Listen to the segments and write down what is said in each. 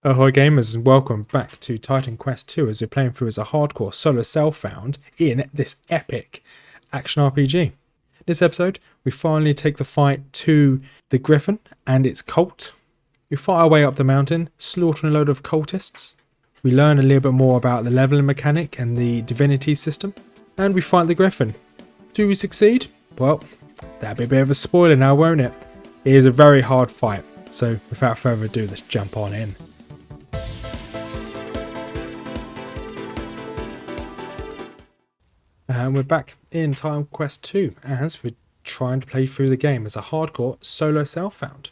Ahoy gamers and welcome back to Titan Quest 2 as we're playing through as a hardcore solo self-found in this epic action RPG. This episode, we finally take the fight to the Gryphon and its cult. We fight our way up the mountain, slaughtering a load of cultists. We learn a little bit more about the leveling mechanic and the divinity system. And we fight the Gryphon. Do we succeed? Well, that'll be a bit of a spoiler now, won't it? It is a very hard fight. So without further ado, let's jump on in. And we're back in Titan Quest 2 as we're trying to play through the game as a hardcore solo self-found.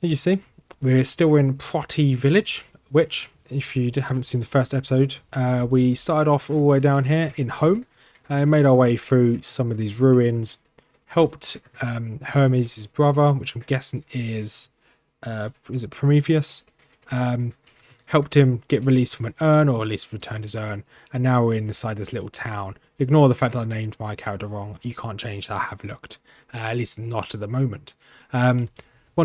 As you see, we're still in Proti Village, which, if you haven't seen the first episode, we started off all the way down here in home and made our way through some of these ruins, helped Hermes' brother, which I'm guessing is it Prometheus? Helped him get released from an urn, or at least returned his urn, and now we're inside this little town. Ignore the fact that I named my character wrong. You can't change that. I have looked. At least not at the moment. One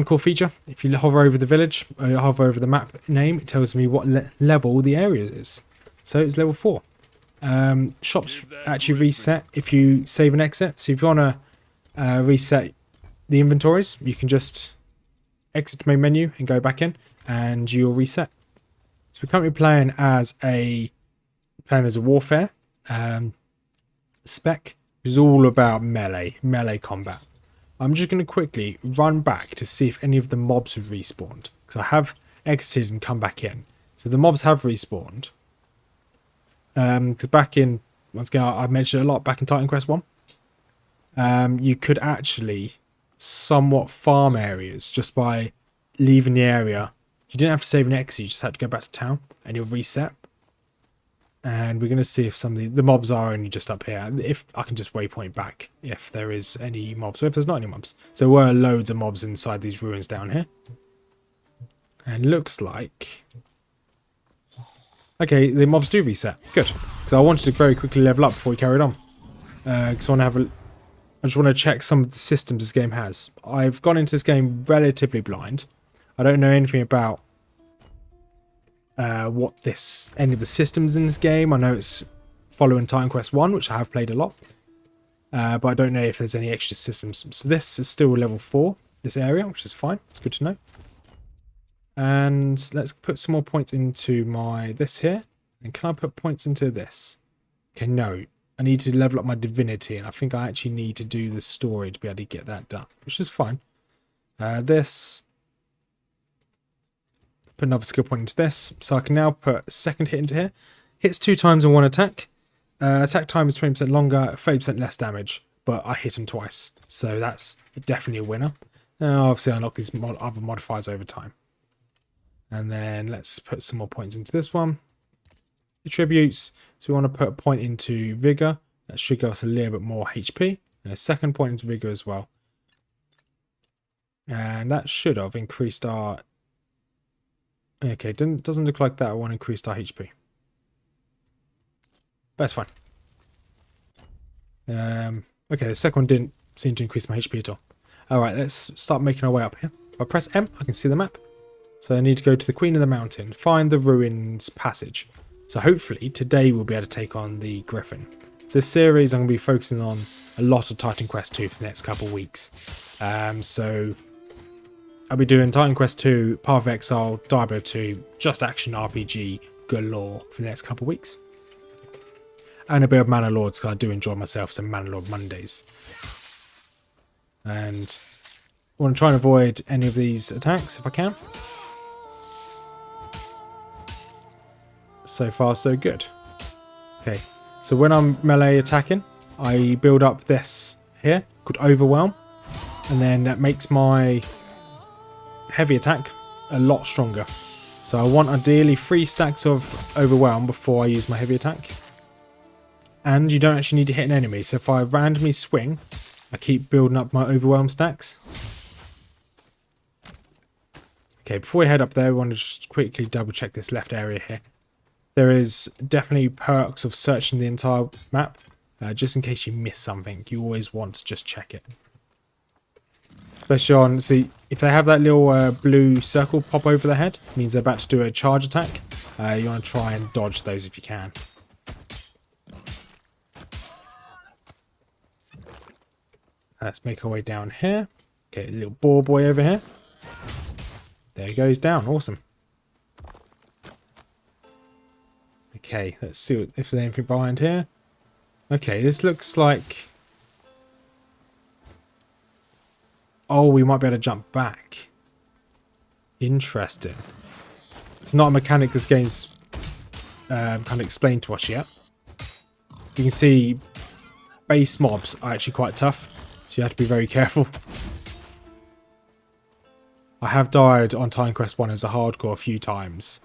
cool feature, if you hover over the village, or you hover over the map name, it tells me what level the area is. So it's level 4. Shops actually reset if you save and exit. So if you want to reset the inventories, you can just exit main menu and go back in, and you'll reset. So we're currently playing as a warfare spec, which is all about melee combat. I'm just going to quickly run back to see if any of the mobs have respawned, because I have exited and come back in. So the mobs have respawned. Because back in, once again, I mentioned it a lot back in Titan Quest 1. You could actually somewhat farm areas just by leaving the area. You didn't have to save an exit, you just had to go back to town and you'll reset. And we're going to see if some of the mobs are only just up here. If I can just waypoint back if there is any mobs, or if there's not any mobs. So there were loads of mobs inside these ruins down here. And looks like... okay, the mobs do reset. Good. Because I wanted to very quickly level up before we carried on. Because I just want to check some of the systems this game has. I've gone into this game relatively blind. I don't know anything about any of the systems in this game. I know it's following Titan Quest 1, which I have played a lot. But I don't know if there's any extra systems. So this is still level 4, this area, which is fine. It's good to know. And let's put some more points into this here. And can I put points into this? Okay, no. I need to level up my divinity, and I think I actually need to do the story to be able to get that done, which is fine. This... put another skill point into this, so I can now put a second hit into here. Hits 2 times in one attack. Attack time is 20% longer, 30% less damage, but I hit him twice, so that's definitely a winner. And obviously I unlock these other modifiers over time. And then let's put some more points into this one. Attributes, so we want to put a point into Vigor. That should give us a little bit more HP, and a second point into Vigor as well. And that should have increased our... okay, doesn't look like that one increased our HP. But it's fine. Okay, the second one didn't seem to increase my HP at all. Alright, let's start making our way up here. If I press M, I can see the map. So I need to go to the Queen of the Mountain, find the ruins passage. So hopefully today we'll be able to take on the Gryphon. So this series I'm going to be focusing on a lot of Titan Quest 2 for the next couple of weeks. So... I'll be doing Titan Quest 2, Path of Exile, Diablo 2, just action RPG galore for the next couple of weeks. And a bit of Mana Lords, because I do enjoy myself some Mana Lord Mondays. And I want to try and avoid any of these attacks if I can. So far, so good. Okay, so when I'm melee attacking, I build up this here, called Overwhelm. And then that makes my... heavy attack a lot stronger. So I want ideally 3 stacks of Overwhelm before I use my heavy attack. And you don't actually need to hit an enemy. So if I randomly swing, I keep building up my Overwhelm stacks. Okay, before we head up there, we want to just quickly double check this left area here. There is definitely perks of searching the entire map. Just in case you miss something, you always want to just check it. Especially on, see, if they have that little blue circle pop over their head, it means they're about to do a charge attack. You want to try and dodge those if you can. Let's make our way down here. Okay, a little boar boy over here. There he goes down. Awesome. Okay, let's see if there's anything behind here. Okay, this looks like... Oh, we might be able to jump back. Interesting. It's not a mechanic this game's kind of explained to us yet. You can see base mobs are actually quite tough, so you have to be very careful. I have died on Time Quest 1 as a hardcore a few times.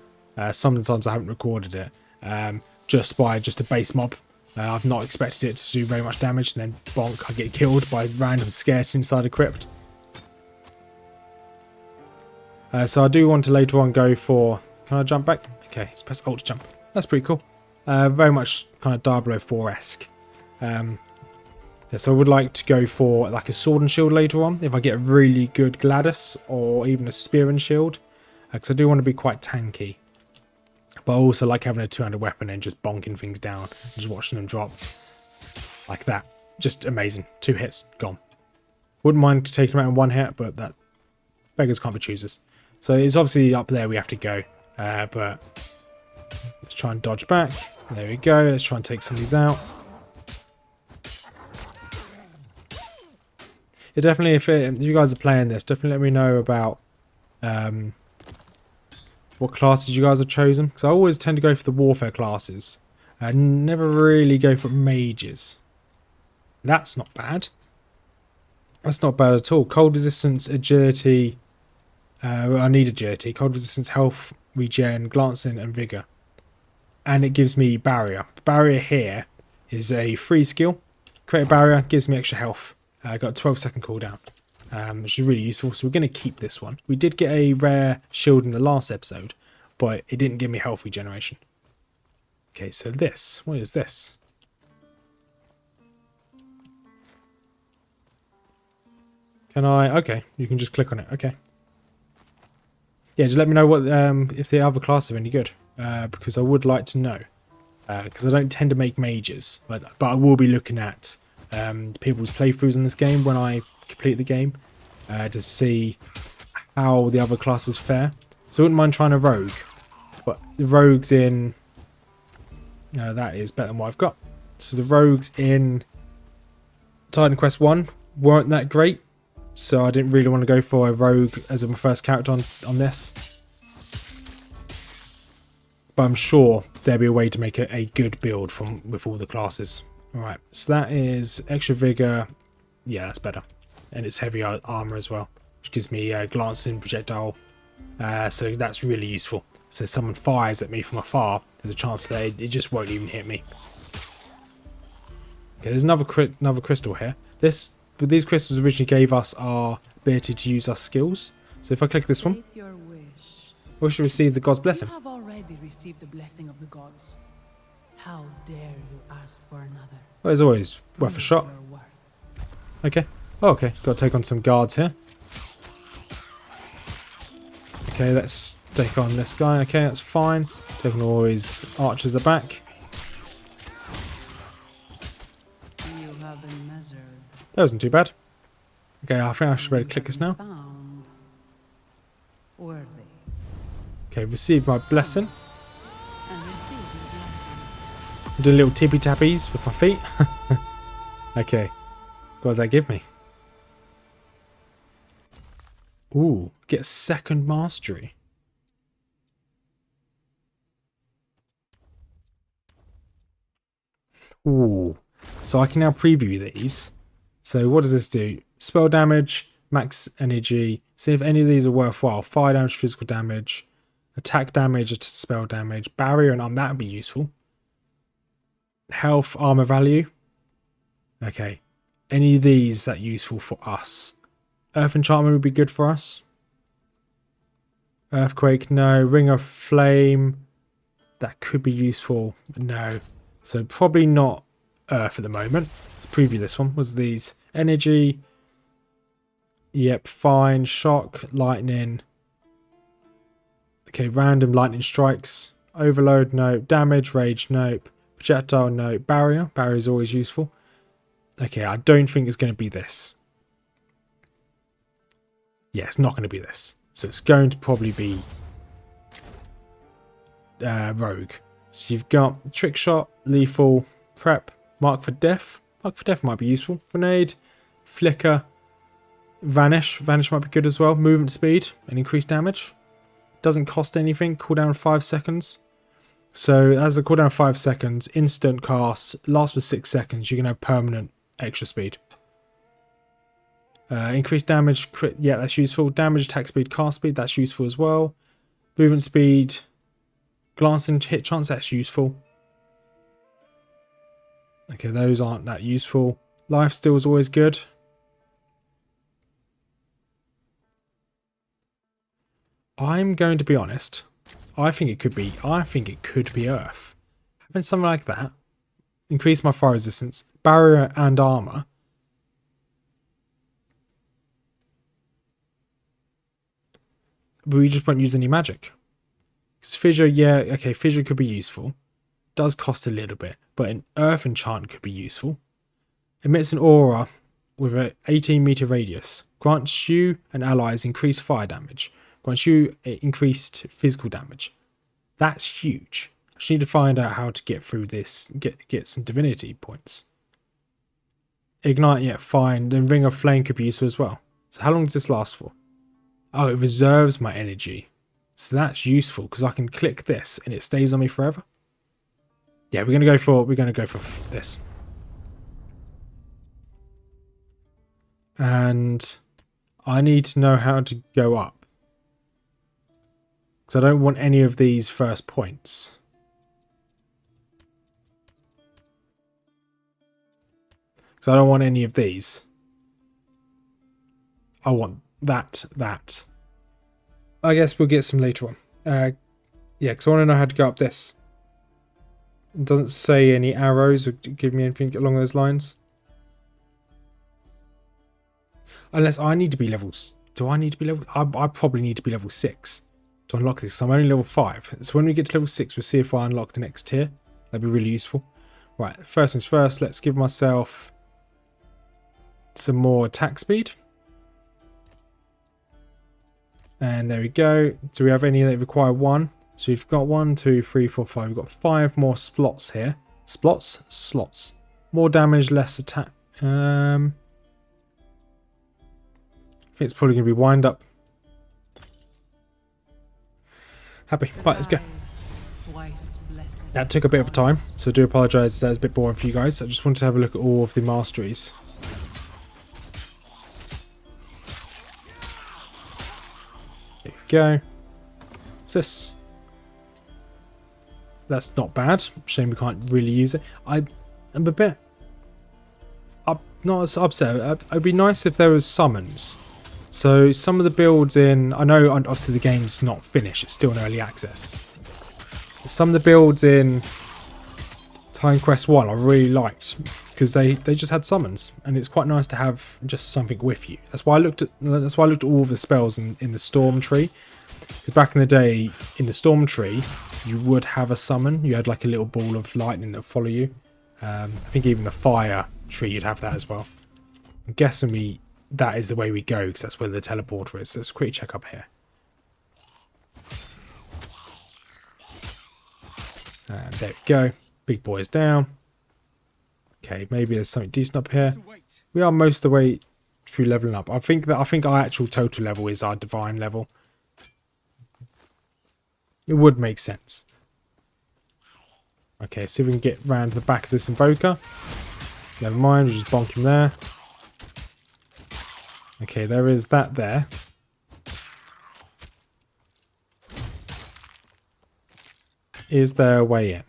Sometimes I haven't recorded it. Just by a base mob. I've not expected it to do very much damage, and then bonk, I get killed by random skeleton inside a crypt. So I do want to later on go for... Can I jump back? Okay, just press Alt to jump. That's pretty cool. Very much kind of Diablo 4-esque. Yeah, so I would like to go for like a sword and shield later on, if I get a really good Gladys, or even a spear and shield. Because I do want to be quite tanky. But I also like having a two-handed weapon and just bonking things down. Just watching them drop. Like that. Just amazing. 2 hits, gone. Wouldn't mind taking them out in 1 hit, but that beggars can't be choosers. So it's obviously up there we have to go. But let's try and dodge back. There we go. Let's try and take some of these out. Yeah, definitely, if you guys are playing this, definitely let me know about what classes you guys have chosen. Because I always tend to go for the warfare classes. I never really go for mages. That's not bad. That's not bad at all. Cold resistance, agility. I need agility. Cold resistance, health, regen, glancing, and vigor. And it gives me barrier. Barrier here is a free skill. Create a barrier, gives me extra health. I got a 12-second cooldown, which is really useful. So we're going to keep this one. We did get a rare shield in the last episode, but it didn't give me health regeneration. Okay, so this. What is this? Can I... Okay, you can just click on it. Okay. Yeah, just let me know what if the other classes are any good, because I would like to know. Because I don't tend to make mages, but I will be looking at people's playthroughs in this game when I complete the game to see how the other classes fare. So I wouldn't mind trying a rogue, but the rogues in that is better than what I've got. So the rogues in Titan Quest 1 weren't that great, so I didn't really want to go for a rogue as my first character on this. But I'm sure there'll be a way to make a good build with all the classes. Alright, so that is extra vigor. Yeah, that's better. And it's heavy armor as well, which gives me a glancing projectile. So that's really useful. So if someone fires at me from afar, there's a chance that it just won't even hit me. Okay, there's another crystal here. These crystals originally gave us our ability to use our skills. So if I click this one, we should receive the god's blessing. You have already received the blessing of the gods. How dare you ask for another? Well, it's always worth a shot. Okay. Oh, okay. Got to take on some guards here. Okay, let's take on this guy. Okay, that's fine. Taking all his archers are back. You have been measured. That wasn't too bad. Okay, I think I should be able to click this now. Worthy. Okay, receive my blessing. And receive your blessing. I'm doing little tippy tappies with my feet. Okay, what does that give me? Ooh, get second mastery. Ooh, so I can now preview these. So what does this do? Spell damage, max energy. See if any of these are worthwhile. Fire damage, physical damage, attack damage, spell damage, barrier and arm. That would be useful. Health, armor value. Okay, any of these that useful for us? Earth enchantment would be good for us. Earthquake, no. Ring of flame, that could be useful. No. So probably not earth at the moment. Let's preview this one. Was these energy, Yep, fine. Shock, lightning. Okay, random lightning strikes. Overload, nope. Damage, rage, nope. Projectile, nope. Barrier. Barrier is always useful. Okay, I don't think it's going to be this. Yeah, it's not going to be this. So it's going to probably be rogue. So you've got trick shot, lethal, prep, mark for death. Mark for death might be useful. Grenade, flicker, vanish. Vanish might be good as well. Movement speed and increased damage. Doesn't cost anything. Cooldown 5 seconds. So as a cooldown 5 seconds, instant cast, lasts for 6 seconds. You can have permanent extra speed. Increased damage, crit, yeah, that's useful. Damage, attack speed, cast speed, that's useful as well. Movement speed, glance and hit chance, that's useful. Okay, those aren't that useful. Lifesteal is always good. I'm going to be honest. I think it could be Earth. Having something like that, increase my fire resistance, barrier and armor. But we just won't use any magic. Because fissure, yeah, okay, fissure could be useful. Does cost a little bit, but an earth enchant could be useful. Emits an aura with an 18-meter radius. Grants you and allies increased fire damage. Grants you increased physical damage. That's huge. I just need to find out how to get through this, get some divinity points. Ignite, yeah, fine. Then Ring of Flame could be useful as well. So how long does this last for? Oh, it reserves my energy. So that's useful because I can click this and it stays on me forever. Yeah, we're gonna go for this. And I need to know how to go up. Because I don't want any of these first points. Because I don't want any of these. I want that. I guess we'll get some later on. Yeah, because I want to know how to go up this. It doesn't say any arrows or give me anything along those lines. Unless I need to be levels. Do I need to be level? I probably need to be level 6 to unlock this. So I'm only level 5. So when we get to level 6, we'll see if I unlock the next tier. That'd be really useful. Right, first things first, let's give myself some more attack speed. And there we go. Do we have any that require 1? So we've got 1, 2, 3, 4, 5. We've got 5 more slots here. Slots. More damage, less attack. I think it's probably going to be wind up. Happy. Right, let's go. That took a bit of time, so I do apologise that was a bit boring for you guys. I just wanted to have a look at all of the masteries. There we go. What's this? That's not bad. Shame we can't really use it. I'm a bit... I'm not as upset. It'd be nice if there was summons. So some of the builds in... I know obviously the game's not finished. It's still in early access. Some of the builds in Time Quest 1 I really liked. Because they just had summons. And it's quite nice to have just something with you. That's why I looked at all of the spells in the Storm Tree. Because back in the day, in the Storm Tree, you would have a summon. You had like a little ball of lightning that would follow you. I think even the Fire Tree, you'd have that as well. I'm guessing that is the way we go, because that's where the teleporter is. So let's quickly check up here. And there we go. Big boy is down. Okay, maybe there's something decent up here. We are most of the way through leveling up. I think our actual total level is our divine level. It would make sense. Okay, see if we can get round to the back of this invoker. Never mind, we'll just bonk him there. Okay, there is that there. Is there a way in?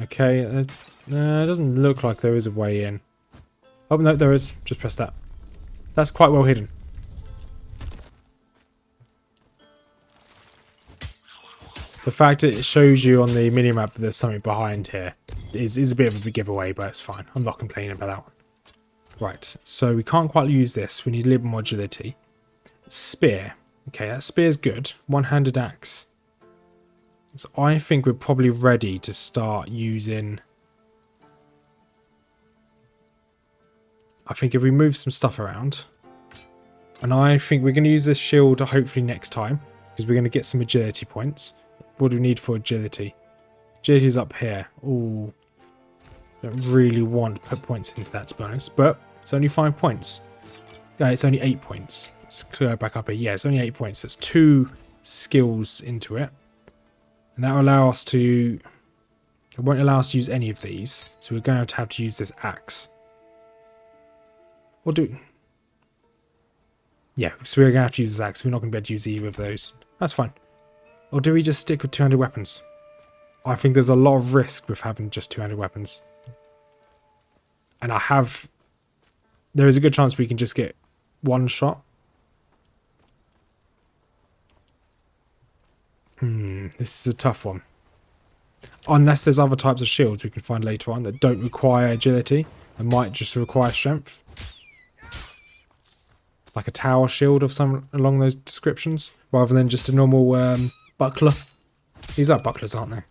Okay, it doesn't look like there is a way in. Oh, no, there is. Just press that. That's quite well hidden. So The fact that it shows you on the minimap that there's something behind here is a bit of a giveaway, but it's fine. I'm not complaining about that one. Right, so we can't quite use this. We need a little bit more agility. Spear. Okay, that spear's good. One-handed axe. So I think we're probably ready to start using... I think if we move some stuff around... And I think we're going to use this shield hopefully next time, because we're going to get some agility points. What do we need for agility? Agility's up here. Ooh. Don't really want to put points into that, to be honest, but it's only 5 points. It's only 8 points. Let's clear back up here. Yeah, it's only 8 points. That's 2 skills into it. And that will allow us to... It won't allow us to use any of these, so we're going to have to use this axe. Or do... Yeah, so we're going to have to use this axe. We're not going to be able to use either of those. That's fine. Or do we just stick with two-handed weapons? I think there's a lot of risk with having just two-handed weapons. And there is a good chance we can just get one shot. This is a tough one. Unless there's other types of shields we can find later on that don't require agility and might just require strength. Like a tower shield of some along those descriptions, rather than just a normal buckler. These are bucklers, aren't they?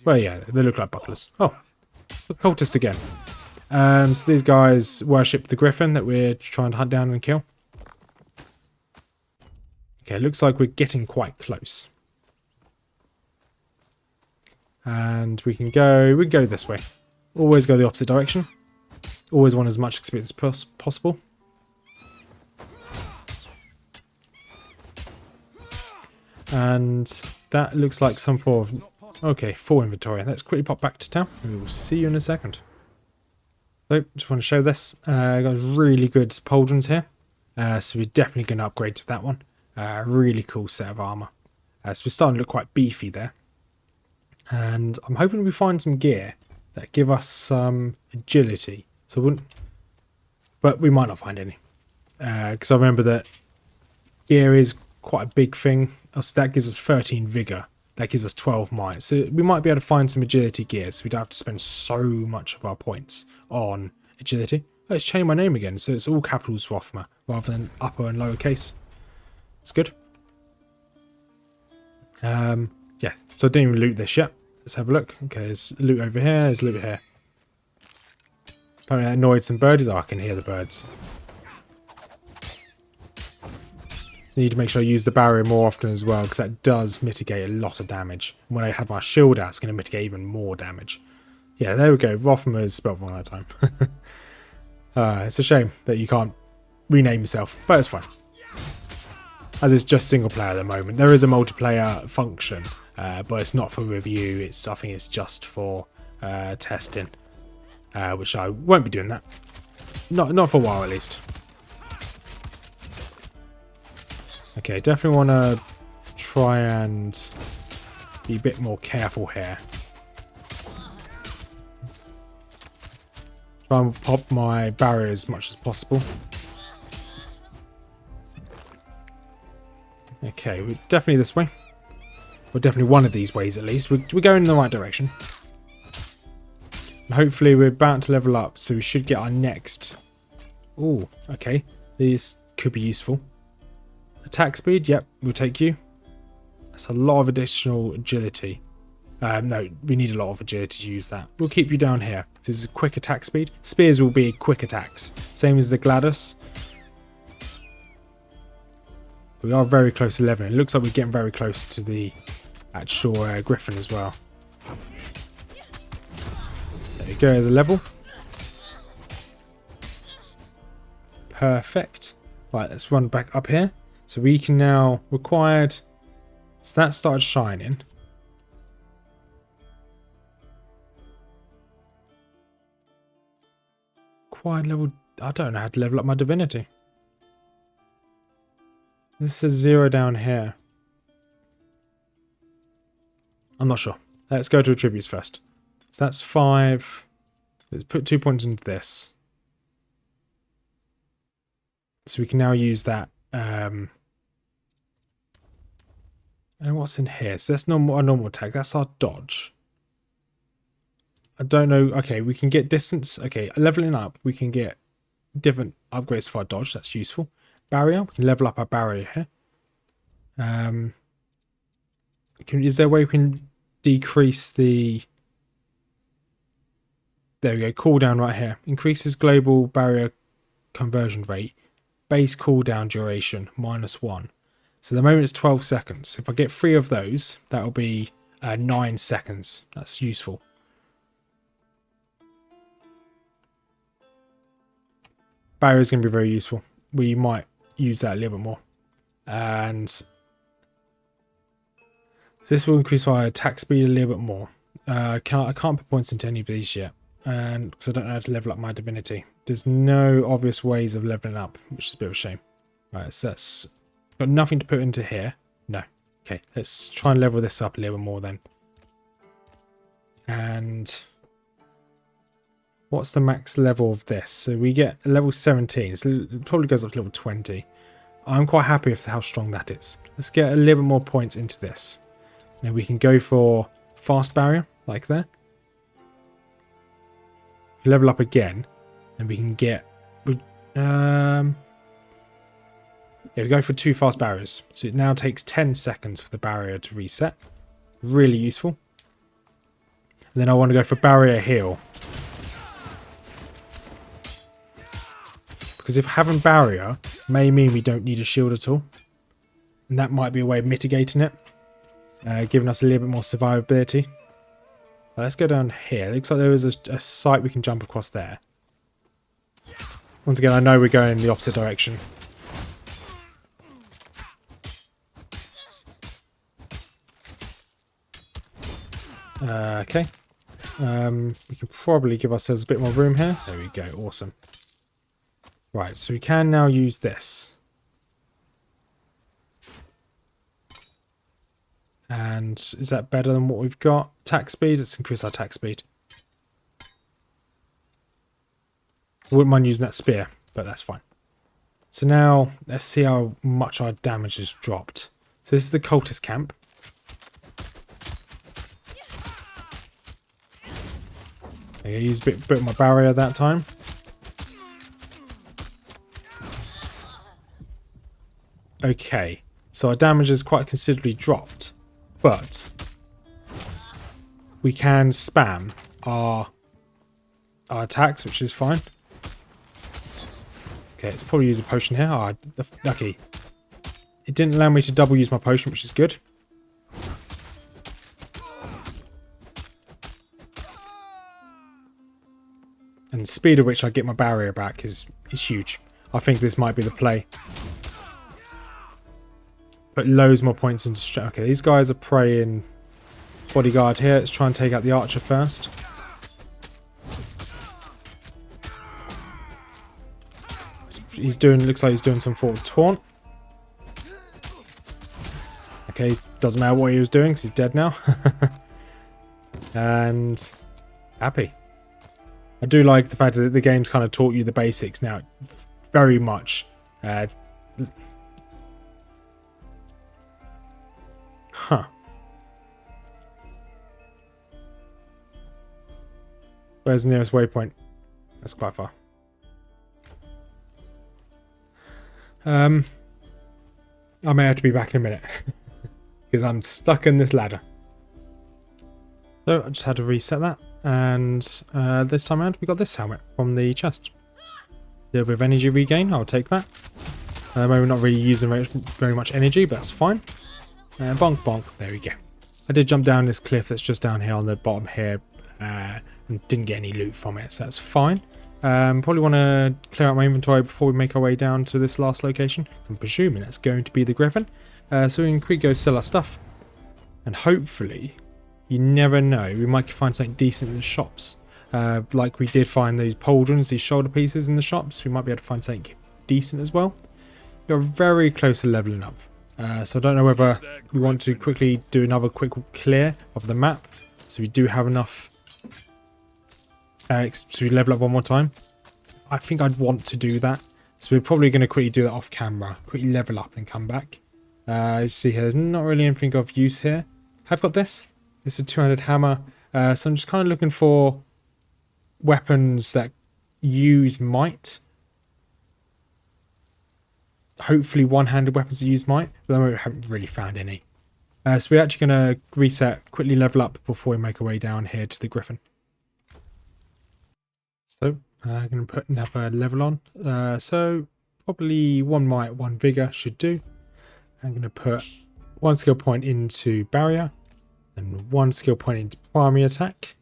Well, yeah, they look like bucklers. Oh, the cultist again. So these guys worship the Gryphon that we're trying to hunt down and kill. Okay, looks like we're getting quite close. And we can go this way. Always go the opposite direction. Always want as much experience as possible. And that looks like some form of... Okay, full inventory. Let's quickly pop back to town. We will see you in a second. So, just want to show this. Got really good pauldrons here. So we're definitely going to upgrade to that one. Really cool set of armour. So we're starting to look quite beefy there. And I'm hoping we find some gear that give us some agility. So but we might not find any. Because I remember that gear is quite a big thing. So that gives us 13 vigour. That gives us 12 might. So we might be able to find some agility gear, so we don't have to spend so much of our points on agility. Oh, it's changed my name again, so it's all capitals Rothmer rather than upper and lowercase. It's good. Yeah, so I didn't even loot this yet. Let's have a look. Okay, there's loot over here, there's loot here. Apparently that annoyed some birdies. Oh, I can hear the birds. So I need to make sure I use the barrier more often as well, because that does mitigate a lot of damage. When I have my shield out, it's going to mitigate even more damage. Yeah, there we go. Rothmers spelled wrong that time. It's a shame that you can't rename yourself, but it's fine. As it's just single player at the moment. There is a multiplayer function, but it's not for review. I think it's just for testing, which I won't be doing that. Not for a while at least. Okay, definitely want to try and be a bit more careful here. Try and pop my barrier as much as possible. Okay, we're definitely this way. We're definitely one of these ways at least. We're going in the right direction. And hopefully we're about to level up, so we should get our next... Oh, okay. These could be useful. Attack speed, yep, we'll take you. That's a lot of additional agility. No, we need a lot of agility to use that. We'll keep you down here. This is a quick attack speed. Spears will be quick attacks. Same as the Gladys. We are very close to 11. It looks like we're getting very close to the actual Gryphon as well. There you go, the level. Perfect. Right, let's run back up here. So we can now required. So that started shining. Required level. I don't know how to level up my divinity. This says 0 down here. I'm not sure. Let's go to attributes first. So that's 5. Let's put 2 points into this. So we can now use that And what's in here? So that's normal, a normal attack. That's our dodge. I don't know. Okay, we can get distance. Okay, leveling up, we can get different upgrades for our dodge. That's useful. Barrier, we can level up our barrier here. Is there a way we can decrease the... There we go, cooldown right here. Increases global barrier conversion rate. Base cooldown duration, -1. So at the moment it's 12 seconds. If I get 3 of those, that'll be 9 seconds. That's useful. Barrier is going to be very useful. We might use that a little bit more. And so this will increase my attack speed a little bit more. I can't put points into any of these yet. And because I don't know how to level up my divinity. There's no obvious ways of leveling up, which is a bit of a shame. Right, so that's got nothing to put into here. No. Okay, let's try and level this up a little bit more then. And what's the max level of this? So we get level 17. So it probably goes up to level 20. I'm quite happy with how strong that is. Let's get a little bit more points into this. Now we can go for fast barrier, like there. Level up again, and we can get... yeah, we go for 2 fast barriers. So it now takes 10 seconds for the barrier to reset. Really useful. And then I want to go for barrier heal. Because if having barrier may mean we don't need a shield at all. And that might be a way of mitigating it. Giving us a little bit more survivability. Let's go down here. It looks like there is a site we can jump across there. Once again, I know we're going in the opposite direction. Okay. We can probably give ourselves a bit more room here. There we go. Awesome. Right, so we can now use this. And is that better than what we've got? Attack speed? Let's increase our attack speed. I wouldn't mind using that spear, but that's fine. So now, let's see how much our damage has dropped. So this is the cultist camp. I used a bit of my barrier that time. Okay, so our damage has quite considerably dropped. But we can spam our attacks, which is fine. Okay, let's probably use a potion here. Oh, lucky. It didn't allow me to double use my potion, which is good. And the speed at which I get my barrier back is huge. I think this might be the play. Put loads more points into strength. Okay, these guys are praying bodyguard here. Let's try and take out the archer first. He's doing, looks like he's doing some forward taunt. Okay, doesn't matter what he was doing because he's dead now. And happy. I do like the fact that the game's kind of taught you the basics now. Very much. Huh. Where's the nearest waypoint? That's quite far. I may have to be back in a minute. Because I'm stuck in this ladder. So I just had to reset that. And this time around we got this helmet from the chest. A little bit of energy regain, I'll take that. Maybe not really using very much energy, but that's fine. Bonk bonk, there we go. I did jump down this cliff that's just down here on the bottom here. And didn't get any loot from it, so that's fine. Probably want to clear out my inventory before we make our way down to this last location. I'm presuming that's going to be the Gryphon. So we can quickly go sell our stuff. And hopefully, you never know, we might find something decent in the shops. Like we did find these pauldrons, these shoulder pieces in the shops. We might be able to find something decent as well. We're very close to leveling up. So I don't know whether we want to quickly do another quick clear of the map. So we do have enough to level up one more time. I think I'd want to do that. So we're probably going to quickly do that off camera. Quickly level up and come back. You see here, there's not really anything of use here. I've got this. It's a two-handed hammer. So I'm just kind of looking for weapons that use might. Hopefully one-handed weapons that use might. But I haven't really found any. So we're actually going to reset, quickly level up before we make our way down here to the Gryphon. So I'm going to put another level on. So probably 1 might, 1 vigor should do. I'm going to put 1 skill point into barrier and 1 skill point into primary attack.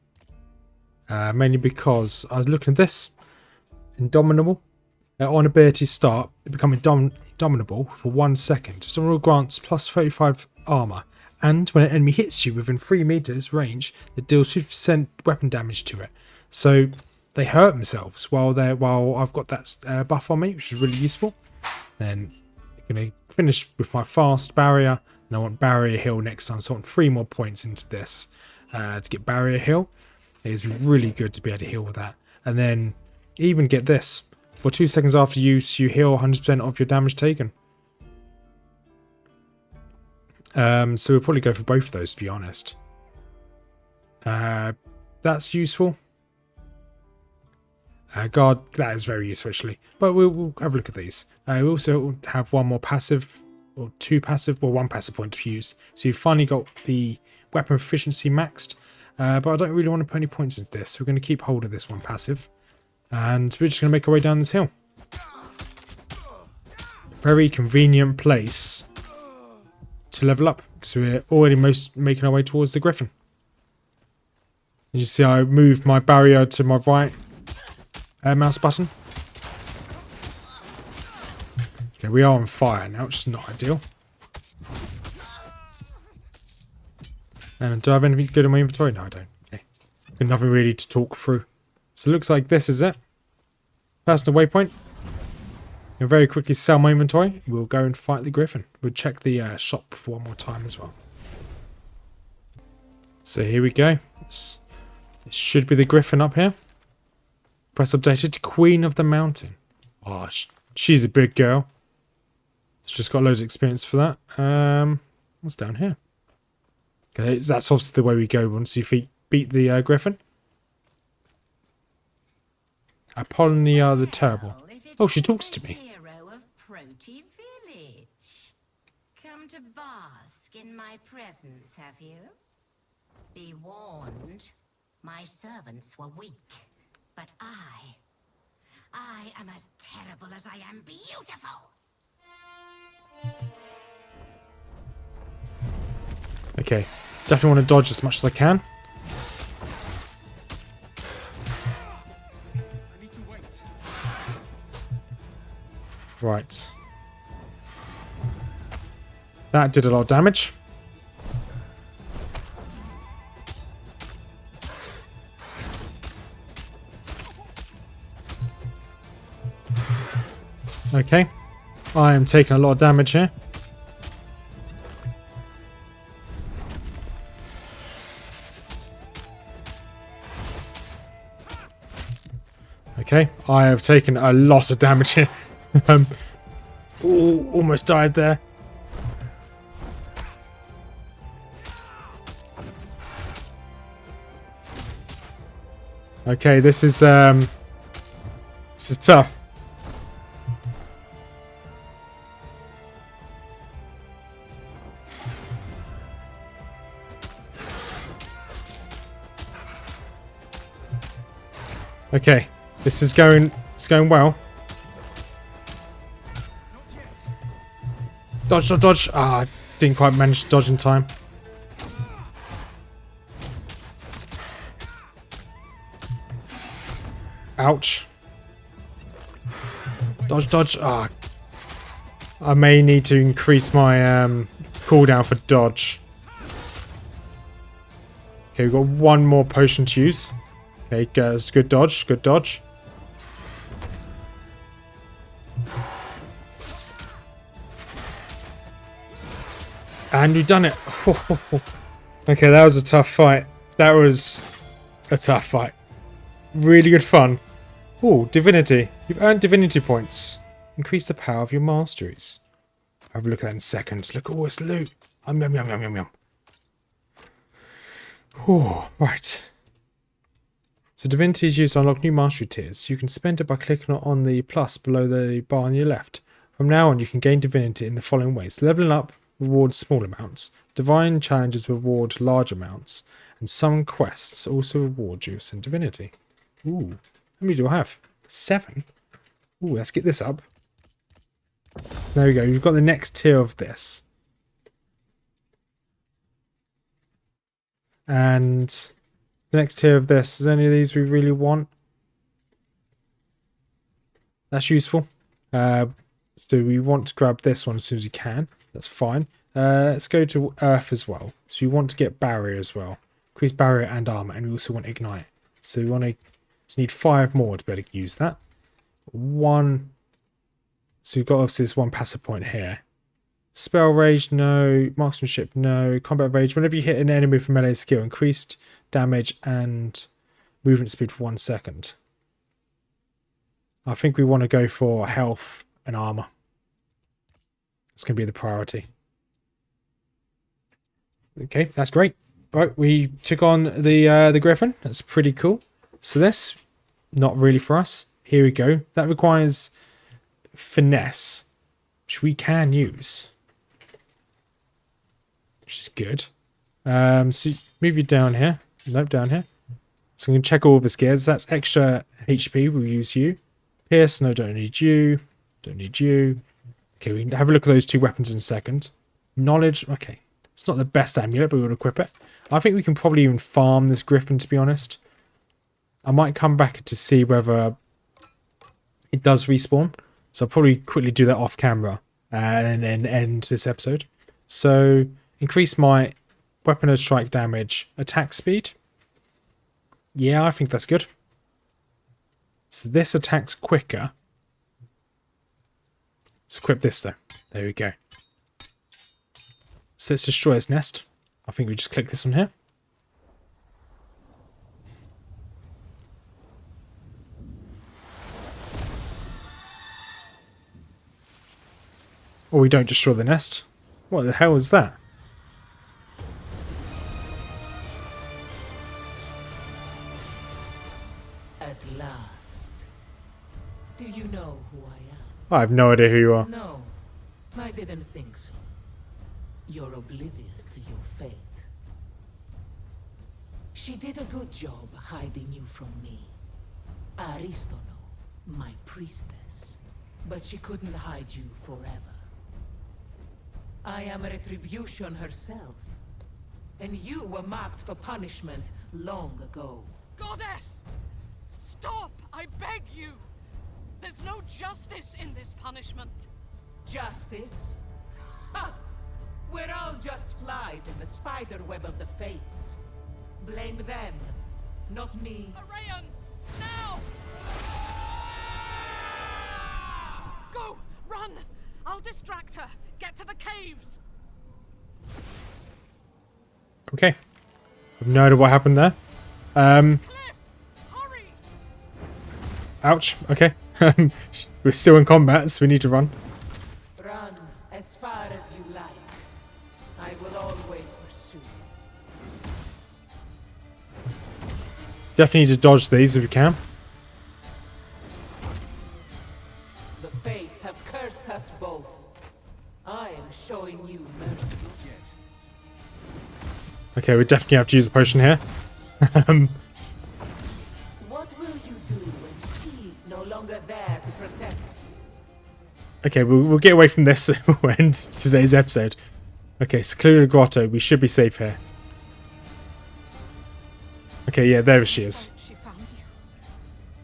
Mainly because I was looking at this. Indomitable. On ability start, it becomes indomitable for 1 second. Indomitable grants plus 35 armor. And when an enemy hits you within 3 meters range, it deals 50% weapon damage to it. So they hurt themselves while I've got that buff on me, which is really useful. Then I'm going to finish with my fast barrier, and I want barrier heal next time. So I want 3 more points into this to get barrier heal. It's really good to be able to heal with that. And then even get this. For 2 seconds after use, you heal 100% of your damage taken. So we'll probably go for both of those, to be honest. That's useful. God, that is very useful actually. But we'll have a look at these. We also have 1 more passive, or 2 passive, or 1 passive point of use. So you've finally got the weapon proficiency maxed. But I don't really want to put any points into this. So we're going to keep hold of this 1 passive. And we're just going to make our way down this hill. Very convenient place to level up. So we're already making our way towards the Gryphon. You see I moved my barrier to my right mouse button. Okay, we are on fire now, which is not ideal. And do I have anything good in my inventory? No, I don't. Okay. Got nothing really to talk through. So it looks like this is it. Personal waypoint. I'll very quickly sell my inventory. We'll go and fight the Gryphon. We'll check the shop for 1 more time as well. So here we go. It should be the Gryphon up here. Press updated. Queen of the Mountain. Oh, she's a big girl. She's just got loads of experience for that. What's down here? Okay, that's obviously the way we go once you beat the Gryphon. Apollonia the Terrible. Oh, she talks to me. Come to bask in my presence, have you? Be warned, my servants were weak, but I am as terrible as I am beautiful. Okay, definitely want to dodge as much as I can. Right. That did a lot of damage. Okay. I am taking a lot of damage here. Okay. I have taken a lot of damage here. Ooh, almost died there. Okay, this is tough. Okay, this is going well. Dodge, dodge, dodge. Ah, didn't quite manage to dodge in time. Ouch. Dodge, dodge. Ah. I may need to increase my cooldown for dodge. Okay, we've got 1 more potion to use. Okay, guys, good dodge, good dodge. And we've done it. Okay, that was a tough fight. That was a tough fight. Really good fun. Oh, divinity. You've earned divinity points. Increase the power of your masteries. Have a look at that in a second. Look at all this loot. Yum, yum, yum, yum, yum, yum. Oh, right. So divinity is used to unlock new mastery tiers. You can spend it by clicking on the plus below the bar on your left. From now on, you can gain divinity in the following ways. Leveling up rewards small amounts. Divine challenges reward large amounts. And some quests also reward you some divinity. Ooh. How many do I have? 7. Ooh, let's get this up. So there we go. You've got the next tier of this. And the next tier of this. Is any of these we really want? That's useful. So we want to grab this one as soon as we can. That's fine. Let's go to Earth as well. So we want to get barrier as well. Increase barrier and armor. And we also want ignite. So we want to need 5 more to be able to use that. 1. So we've got obviously this 1 passive point here. Spell rage, no. Marksmanship, no. Combat rage. Whenever you hit an enemy with melee skill, increased damage and movement speed for 1 second. I think we want to go for health and armor. It's going to be the priority. Okay, that's great. Right, we took on the Gryphon. That's pretty cool. So this, not really for us. Here we go. That requires finesse, which we can use, which is good. So move you down here. Nope, down here. So we can check all of his gears. That's extra HP. We'll use you. Pierce, no, don't need you. Don't need you. Okay, we can have a look at those 2 weapons in a second. Knowledge, okay. It's not the best amulet, but we'll equip it. I think we can probably even farm this Gryphon, to be honest. I might come back to see whether it does respawn. So I'll probably quickly do that off camera and then end this episode. So increase my weapon and strike damage, attack speed. Yeah, I think that's good. So this attacks quicker. Let's equip this though. There we go. So let's destroy his nest. I think we just click this one here. Or we don't destroy the nest. What the hell is that? At last. Do you know who I am? I have no idea who you are. No, I didn't think so. You're oblivious to your fate. She did a good job hiding you from me. Aristono, my priestess. But she couldn't hide you forever. I am retribution herself. And you were marked for punishment long ago. Goddess! Stop! I beg you! There's no justice in this punishment. Justice? Ha! We're all just flies in the spider web of the fates. Blame them, not me. Arayan! Now! Go! Run! I'll distract her. Get to the caves. Okay. I have no idea what happened there. Cliff! Hurry! Ouch. Okay. We're still in combat, so we need to run. Run as far as you like. I will always pursue. Definitely need to dodge these if we can. The fates have cursed us both. I am showing you mercy. Okay, we definitely have to use the potion here. What will you do when she's no longer there to protect you? Okay, we'll get away from this and we'll end today's episode. Okay, secluded grotto. We should be safe here. Okay, yeah, there she is. She found you.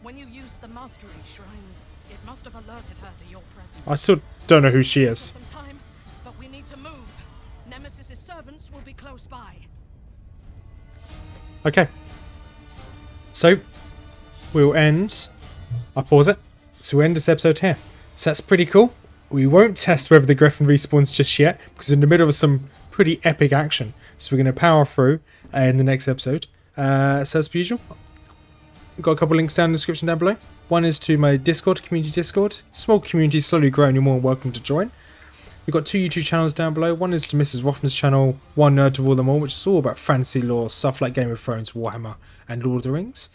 When you used the mastery shrines, it must have alerted her to your presence. I still don't know who she is. Some time, but we need to move. Nemesis's servants will be close by. Okay. So, we'll end. I'll pause it. So we'll end this episode here. So that's pretty cool. We won't test whether the Gryphon respawns just yet, because we're in the middle of some pretty epic action. So we're going to power through in the next episode. So as per usual, we've got a couple links down in the description down below. One is to my Discord, community Discord. Small community, slowly growing, you're more than welcome to join. We've got 2 YouTube channels down below. One is to Mrs Rothmers Channel, One Nerd to Rule Them All, which is all about fantasy lore, stuff like Game of Thrones, Warhammer and Lord of the Rings.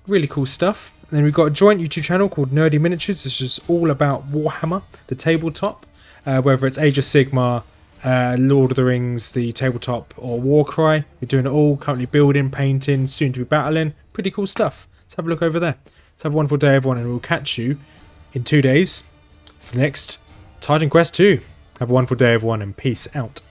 Really cool stuff. And then we've got a joint YouTube channel called Nerdy Miniatures, which is all about Warhammer, the tabletop, whether it's Age of Sigmar, Lord of the Rings, the tabletop, or Warcry. We're doing it all, currently building, painting, soon to be battling. Pretty cool stuff. Let's have a look over there. Let's have a wonderful day, everyone, and we'll catch you in 2 days for the next Titan Quest 2. Have a wonderful day, everyone, and peace out.